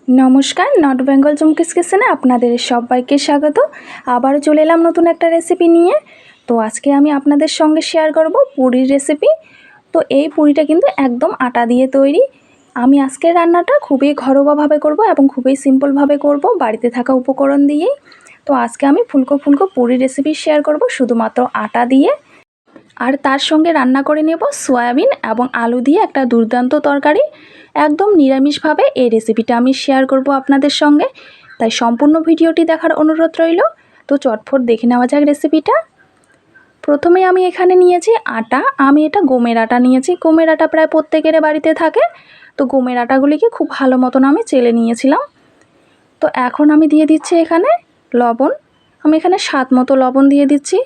নমস্কার, নর্থ বেঙ্গল চুমকিস কিচেনে আপনাদের সবাইকে স্বাগত। আবারও চলে এলাম নতুন একটা রেসিপি নিয়ে। তো আজকে আমি আপনাদের সঙ্গে শেয়ার করব পুরির রেসিপি। তো এই পুরিটা কিন্তু একদম আটা দিয়ে তৈরি। আমি আজকের রান্নাটা খুবই ঘরোয়াভাবে করব এবং খুবই সিম্পলভাবে করব, বাড়িতে থাকা উপকরণ দিয়েই। তো আজকে আমি ফুলকো ফুলকো পুরির রেসিপি শেয়ার করব শুধুমাত্র আটা দিয়ে। আর তার সঙ্গে রান্না করে নেব সয়াবিন এবং আলু দিয়ে একটা দুর্দান্ত তরকারি। একদম নিরামিষভাবে এই রেসিপিটা আমি শেয়ার করব আপনাদের সঙ্গে, তাই সম্পূর্ণ ভিডিওটি দেখার অনুরোধ রইল। তো চটফট দেখে নেওয়া যাক রেসিপিটা। প্রথমে আমি এখানে নিয়েছি আটা। আমি এটা গমের আটা নিয়েছি। গমের আটা প্রায় প্রত্যেকের বাড়িতে থাকে। তো গমের আটাগুলিকে খুব ভালো মতন আমি চেলে নিয়েছিলাম। তো এখন আমি দিয়ে দিচ্ছি এখানে লবণ। আমি এখানে স্বাদ মতো লবণ দিয়ে দিচ্ছি।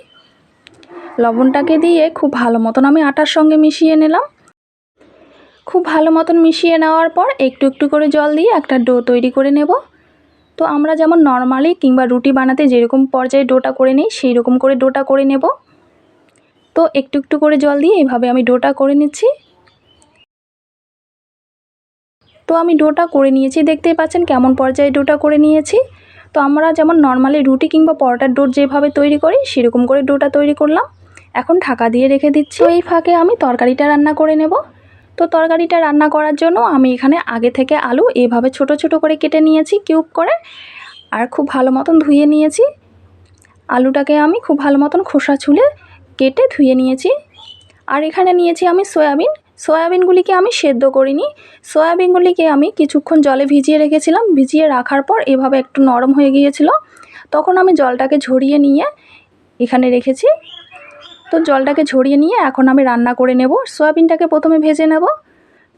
লবণটাকে দিয়ে খুব ভালো মতন আমি আটার সঙ্গে মিশিয়ে নিলাম। খুব ভালো মতন মিশিয়ে নেওয়ার পর একটু একটু করে জল দিয়ে একটা ডো তৈরি করে নেব। তো আমরা যেমন নর্মালি কিংবা রুটি বানাতে যেরকম পর্যায়ে ডোটা করে নিই সেই রকম করে ডোটা করে নেব। তো একটু একটু করে জল দিয়ে এইভাবে আমি ডোটা করে নিচ্ছি। তো আমি ডোটা করে নিয়েছি, দেখতেই পাচ্ছেন কেমন পর্যায়ে ডোটা করে নিয়েছি। তো আমরা যেমন নর্মালি রুটি কিংবা পরোটার ডো যেভাবে তৈরি করি সেরকম করে ডোটা তৈরি করলাম। এখন ঢাকা দিয়ে রেখে দিচ্ছি। তো এই ফাঁকে আমি তরকারিটা রান্না করে নেব। তো তরকারিটা রান্না করার জন্য আমি এখানে আগে থেকে আলু এভাবে ছোট ছোট করে কেটে নিয়েছি কিউব করে, আর খুব ভালো মতন ধুয়ে নিয়েছি। আলুটাকে আমি খুব ভালো মতন খোসা ছুলে কেটে ধুয়ে নিয়েছি। আর এখানে নিয়েছি আমি সয়াবিন। সয়াবিনগুলিকে আমি সেদ্ধ করিনি। সয়াবিনগুলিকে আমি কিছুক্ষণ জলে ভিজিয়ে রেখেছিলাম। ভিজিয়ে রাখার পর এভাবে একটু নরম হয়ে গিয়েছিল, তখন আমি জলটাকে ঝরিয়ে নিয়ে এখানে রেখেছি। তো জলটাকে ঝরিয়ে নিয়ে এখন আমি রান্না করে নেব। সয়াবিনটাকে প্রথমে ভেজে নেব।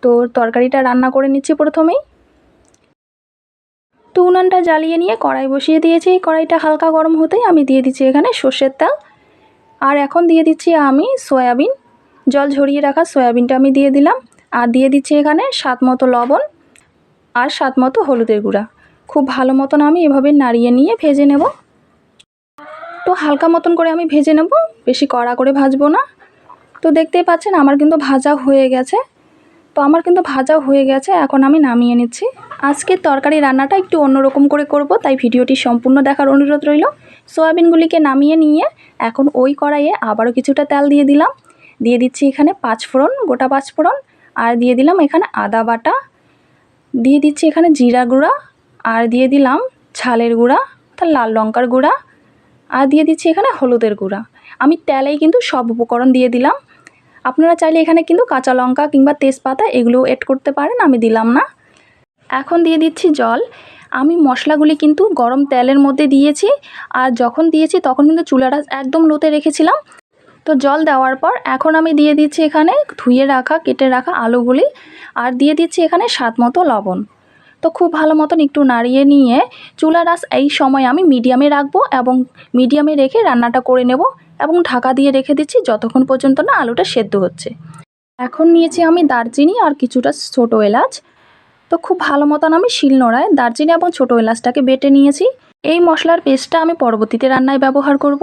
তো তরকারিটা রান্না করে নিচ্ছি প্রথমেই। তো উনানটা জ্বালিয়ে নিয়ে কড়াই বসিয়ে দিয়েছি। কড়াইটা হালকা গরম হতেই আমি দিয়ে দিচ্ছি এখানে সর্ষের তেল। আর এখন দিয়ে দিচ্ছি আমি সয়াবিন। জল ঝরিয়ে রাখা সয়াবিনটা আমি দিয়ে দিলাম। আর দিয়ে দিচ্ছি এখানে স্বাদ মতো লবণ আর স্বাদ মতো হলুদের গুঁড়া। খুব ভালো মতন আমি এভাবে নাড়িয়ে নিয়ে ভেজে নেব। তো হালকা মতন করে আমি ভেজে নেব, বেশি কড়া করে ভাজবো না। তো দেখতেই পাচ্ছেন আমার কিন্তু ভাজা হয়ে গেছে। এখন আমি নামিয়ে নিচ্ছি। আজকের তরকারি রান্নাটা একটু অন্যরকম করে করব, তাই ভিডিওটি সম্পূর্ণ দেখার অনুরোধ রইল। সয়াবিনগুলিকে নামিয়ে নিয়ে এখন ওই কড়াইয়ে আবারও কিছুটা তেল দিয়ে দিলাম। দিয়ে দিচ্ছি এখানে পাঁচফোড়ন, গোটা পাঁচফোড়ন। আর দিয়ে দিলাম এখানে আদা বাটা। দিয়ে দিচ্ছি এখানে জিরা গুঁড়া। আর দিয়ে দিলাম ঝালের গুঁড়া অর্থাৎ লাল লঙ্কার গুঁড়া। আর দিয়ে দিচ্ছি এখানে হলুদের গুঁড়া। আমি তেলেই কিন্তু সব উপকরণ দিয়ে দিলাম। আপনারা চাইলে এখানে কিন্তু কাঁচা লঙ্কা কিংবা তেজপাতা এগুলোও এড করতে পারেন, আমি দিলাম না। এখন দিয়ে দিচ্ছি জল। আমি মশলাগুলি কিন্তু গরম তেলের মধ্যে দিয়েছি, আর যখন দিয়েছি তখন কিন্তু চুলাটা একদম লোতে রেখেছিলাম। তো জল দেওয়ার পর এখন আমি দিয়ে দিচ্ছি এখানে ধুয়ে রাখা কেটে রাখা আলুগুলি। আর দিয়ে দিচ্ছি এখানে স্বাদ মতো লবণ। তো খুব ভালো মতন একটু নাড়িয়ে নিয়ে চুলার আঁচ এই সময় আমি মিডিয়ামে রাখবো এবং মিডিয়ামে রেখে রান্নাটা করে নেব এবং ঢাকা দিয়ে রেখে দিচ্ছি যতক্ষণ পর্যন্ত না আলুটা সেদ্ধ হচ্ছে। এখন নিয়েছি আমি দারচিনি আর কিছুটা ছোটো এলাচ। তো খুব ভালো মতন আমি শিলনোড়ায় দারচিনি এবং ছোটো এলাচটাকে বেটে নিয়েছি। এই মশলার পেস্টটা আমি পরবর্তীতে রান্নায় ব্যবহার করব।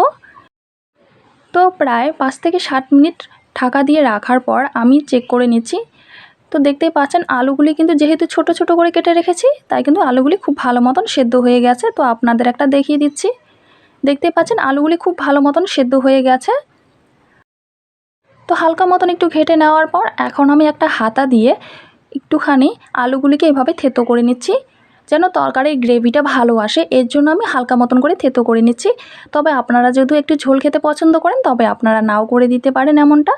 তো প্রায় 5 থেকে 7 মিনিট ঢাকা দিয়ে রাখার পর আমি চেক করে নিচ্ছি। তো দেখতেই পাচ্ছেন আলুগুলি কিন্তু যেহেতু ছোট ছোট করে কেটে রেখেছি, তাই কিন্তু আলুগুলি খুব ভালো মতন সেদ্ধ হয়ে গেছে। তো আপনাদের একটা দেখিয়ে দিচ্ছি। দেখতেই পাচ্ছেন আলুগুলি খুব ভালো মতন সেদ্ধ হয়ে গেছে। তো হালকা মতন একটু ঘেটে নেওয়ার পর এখন আমি একটা হাতা দিয়ে একটুখানি আলুগুলিকে এভাবে থেতো করে নিচ্ছি, যেন তরকারির গ্রেভিটা ভালো আসে। এর জন্য আমি হালকা মতন করে থেতো করে নিচ্ছি। তবে আপনারা যেহেতু একটু ঝোল খেতে পছন্দ করেন, তবে আপনারা নাও করে দিতে পারেন এমনটা।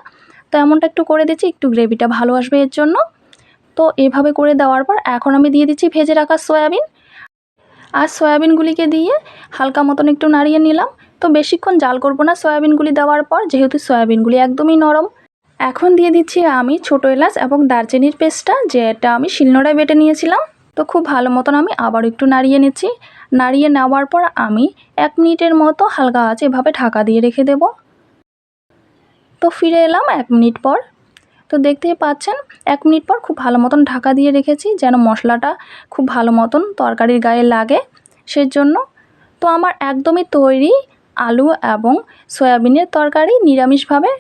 তো এমনটা একটু করে দিচ্ছি, একটু গ্রেভিটা ভালো আসবে এর জন্য। তো এভাবে করে দেওয়ার পর এখন আমি দিয়ে দিচ্ছি ভেজে রাখা সয়াবিন। আর সয়াবিনগুলিকে দিয়ে হালকা মতন একটু নাড়িয়ে নিলাম। তো বেশিক্ষণ জাল করব না সয়াবিনগুলি দেওয়ার পর, যেহেতু সয়াবিনগুলি একদমই নরম। এখন দিয়ে দিচ্ছি আমি ছোটো এলাচ এবং দারচিনির পেস্টটা, যেটা আমি শিলনোড়ায় বেটে নিয়েছিলাম। তো খুব ভালো মতন আমি আবার একটু নাড়িয়ে নিচ্ছি। নাড়িয়ে নেওয়ার পর আমি 1 মিনিটের মতো হালকা আঁচে এভাবে ঢাকা দিয়ে রেখে দেব। তো ফিরে এলাম 1 মিনিট পর। তো দেখতেই পাচ্ছেন 1 মিনিট পর খুব ভালো মতন ঢাকা দিয়ে রেখেছি, যেন মশলাটা খুব ভালো মতন তরকারির গায়ে লাগে সেজন্য। তো আমার একদমই তৈরি আলু এবং সয়াবিনের তরকারি নিরামিষভাবে।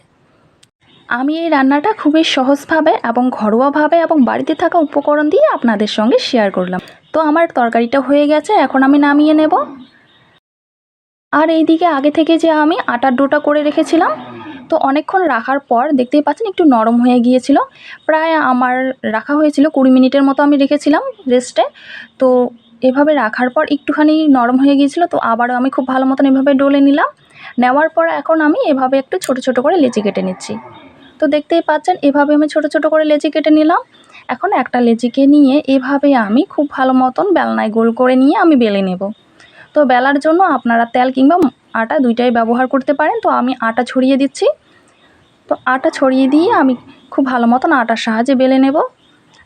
আমি এই রান্নাটা খুবই সহজভাবে এবং ঘরোয়াভাবে এবং বাড়িতে থাকা উপকরণ দিয়ে আপনাদের সঙ্গে শেয়ার করলাম। তো আমার তরকারিটা হয়ে গেছে, এখন আমি নামিয়ে নেব। আর এইদিকে আগে থেকে যে আমি আটার ডোটা করে রেখেছিলাম, তো অনেকক্ষণ রাখার পর দেখতেই পাচ্ছেন একটু নরম হয়ে গিয়েছিল। প্রায় আমার রাখা হয়েছিল 20 মিনিটের মতো আমি রেখেছিলাম রেস্টে। তো এভাবে রাখার পর একটুখানি নরম হয়ে গিয়েছিল, তো আবারও আমি খুব ভালো মতন এভাবে ডলে নিলাম। নেওয়ার পর এখন আমি এভাবে একটু ছোট ছোট করে লেচি কেটে নিচ্ছি। তো দেখতেই পাচ্ছেন এভাবে আমি ছোট ছোট করে লেচি কেটে নিলাম। এখন একটা লেচিকে নিয়ে এভাবে আমি খুব ভালো মতন বেলনায় গোল করে নিয়ে আমি বেলে নেব। তো বেলার জন্য আপনারা তেল কিংবা আটা দুইটাই ব্যবহার করতে পারেন। তো আমি আটা ছড়িয়ে দিচ্ছি। তো আটা ছড়িয়ে দিয়ে আমি খুব ভালো মতন আটার সাহায্যে বেলে নেব।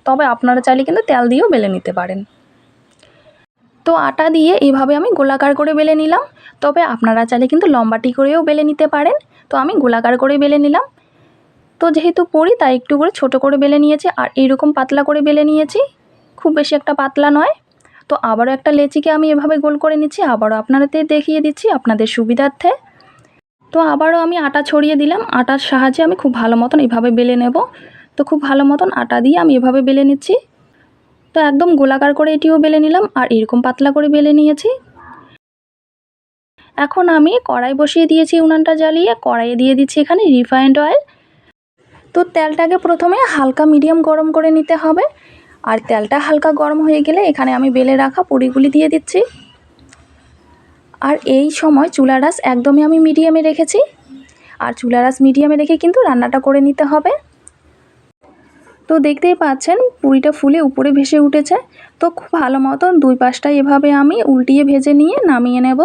তবে আপনারা চাইলে কিন্তু তেল দিয়েও বেলে নিতে পারেন। তো আটা দিয়ে এইভাবে আমি গোলাকার করে বেলে নিলাম। তবে আপনারা চাইলে কিন্তু লম্বাটি করেও বেলে নিতে পারেন। তো আমি গোলাকার করে বেলে নিলাম। তো যেহেতু পুরি তাই একটু করে ছোট করে বেলে নিয়েছি, আর এইরকম পাতলা করে বেলে নিয়েছি, খুব বেশি একটা পাতলা নয়। তো আবারও একটা লেচিকে আমি এভাবে গোল করে নিচ্ছি, আবারও আপনাদের দেখিয়ে দিচ্ছি আপনাদের সুবিধার্থে। তো আবারও আমি আটা ছড়িয়ে দিলাম। আটার সাহায্যে আমি খুব ভালো মতন এভাবে বেলে নেব। তো খুব ভালো মতন আটা দিয়ে আমি এভাবে বেলে নিচ্ছি। তো একদম গোলাকার করে এটিও বেলে নিলাম, আর এরকম পাতলা করে বেলে নিয়েছি। এখন আমি কড়াই বসিয়ে দিয়েছি, উনানটা জ্বালিয়ে কড়াইয়ে দিয়ে দিচ্ছি এখানে রিফাইন্ড অয়েল। তো তেলটাকে প্রথমে হালকা মিডিয়াম গরম করে নিতে হবে। আর তেলটা হালকা গরম হয়ে গেলে এখানে আমি বেলে রাখা পুরিগুলি দিয়ে দিচ্ছি। আর এই সময় চুলার আঁচ একদমই আমি মিডিয়ামে রেখেছি। আর চুলার আঁচ মিডিয়ামে রেখে কিন্তু রান্নাটা করে নিতে হবে। তো দেখতেই পাচ্ছেন পুরিটা ফুলে উপরে ভেসে উঠেছে। তো খুব ভালো মতন দুই পাশটা এভাবে আমি উল্টিয়ে ভেজে নিয়ে নামিয়ে নেব।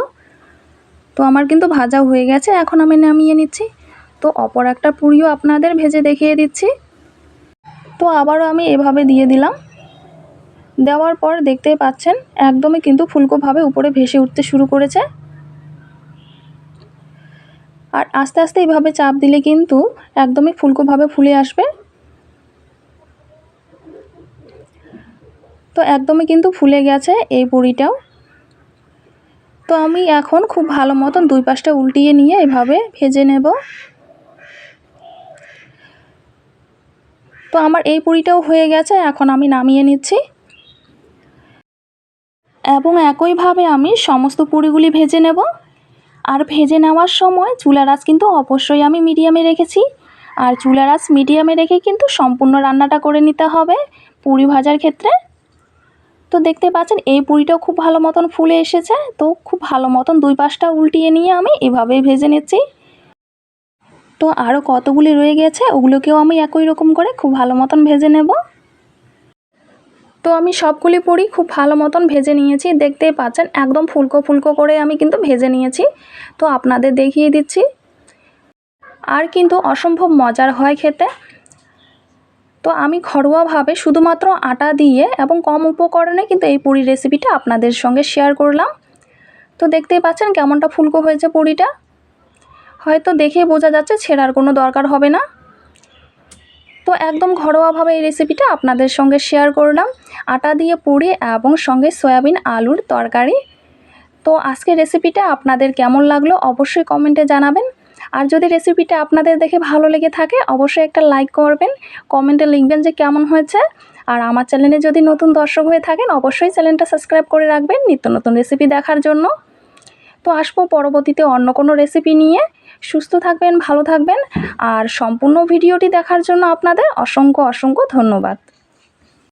তো আমার কিন্তু ভাজা হয়ে গেছে, এখন আমি নামিয়ে নিচ্ছি। তো অপর একটা পুরিও আপনাদের ভেজে দেখিয়ে দিচ্ছি। তো আবারও আমি এভাবে দিয়ে দিলাম। দেওয়ার পর দেখতেই পাচ্ছেন একদমই কিন্তু ফুলকোভাবে উপরে ভেসে উঠতে শুরু করেছে। আর আস্তে আস্তে এইভাবে চাপ দিলে কিন্তু একদমই ফুলকোভাবে ফুলে আসবে। তো একদমই কিন্তু ফুলে গেছে এই পুরিটাও। তো আমি এখন খুব ভালো মতন দুই পাশটা উল্টিয়ে নিয়ে এভাবে ভেজে নেব। তো আমার এই পুরিটাও হয়ে গেছে, এখন আমি নামিয়ে নিচ্ছি। এবং একইভাবে আমি সমস্ত পুরিগুলি ভেজে নেব। আর ভেজে নেওয়ার সময় চুলার আঁচ কিন্তু অবশ্যই আমি মিডিয়ামে রেখেছি। আর চুলার আঁচ মিডিয়ামে রেখে কিন্তু সম্পূর্ণ রান্নাটা করে নিতে হবে পুরি ভাজার ক্ষেত্রে। তো দেখতে পাচ্ছেন এই পুরিটাও খুব ভালো মতন ফুলে এসেছে। তো খুব ভালো মতন দুই পাশটা উল্টিয়ে নিয়ে আমি এভাবেই ভেজে নিচ্ছি। তো আরও কতগুলি রয়ে গেছে, ওগুলোকেও আমি একই রকম করে খুব ভালো মতন ভেজে নেব। তো আমি সবগুলি পুরি খুব ভালো মতন ভেজে নিয়েছি। দেখতেই পাচ্ছেন একদম ফুলকো ফুলকো করে আমি কিন্তু ভেজে নিয়েছি। তো আপনাদের দেখিয়ে দিচ্ছি। আর কিন্তু অসম্ভব মজার হয় খেতে। তো আমি ঘরোয়াভাবে শুধুমাত্র আটা দিয়ে এবং কম উপকরণে কিন্তু এই পুরি রেসিপিটা আপনাদের সঙ্গে শেয়ার করলাম। তো দেখতেই পাচ্ছেন কেমনটা ফুলকো হয়েছে পুরিটা। হয়তো দেখে বোঝা যাচ্ছে ছেঁড়ার কোনো দরকার হবে না। তো একদম ঘরোয়াভাবে এই রেসিপিটা আপনাদের সঙ্গে শেয়ার করলাম, আটা দিয়ে পুরি এবং সঙ্গে সয়াবিন আলুর তরকারি। তো আজকের রেসিপিটা আপনাদের কেমন লাগলো অবশ্যই কমেন্টে জানাবেন। আর যদি রেসিপিটা আপনাদের দেখে ভালো লেগে থাকে অবশ্যই একটা লাইক করবেন, কমেন্টে লিখবেন যে কেমন হয়েছে। আর আমার চ্যানেলে যদি নতুন দর্শক হয়ে থাকেন অবশ্যই চ্যানেলটা সাবস্ক্রাইব করে রাখবেন নিত্য নতুন রেসিপি দেখার জন্য। তো আসবো পরবর্তীতে অন্য কোনো রেসিপি নিয়ে। সুস্থ থাকবেন, ভালো থাকবেন। আর সম্পূর্ণ ভিডিওটি দেখার জন্য আপনাদের অসংখ্য অসংখ্য ধন্যবাদ।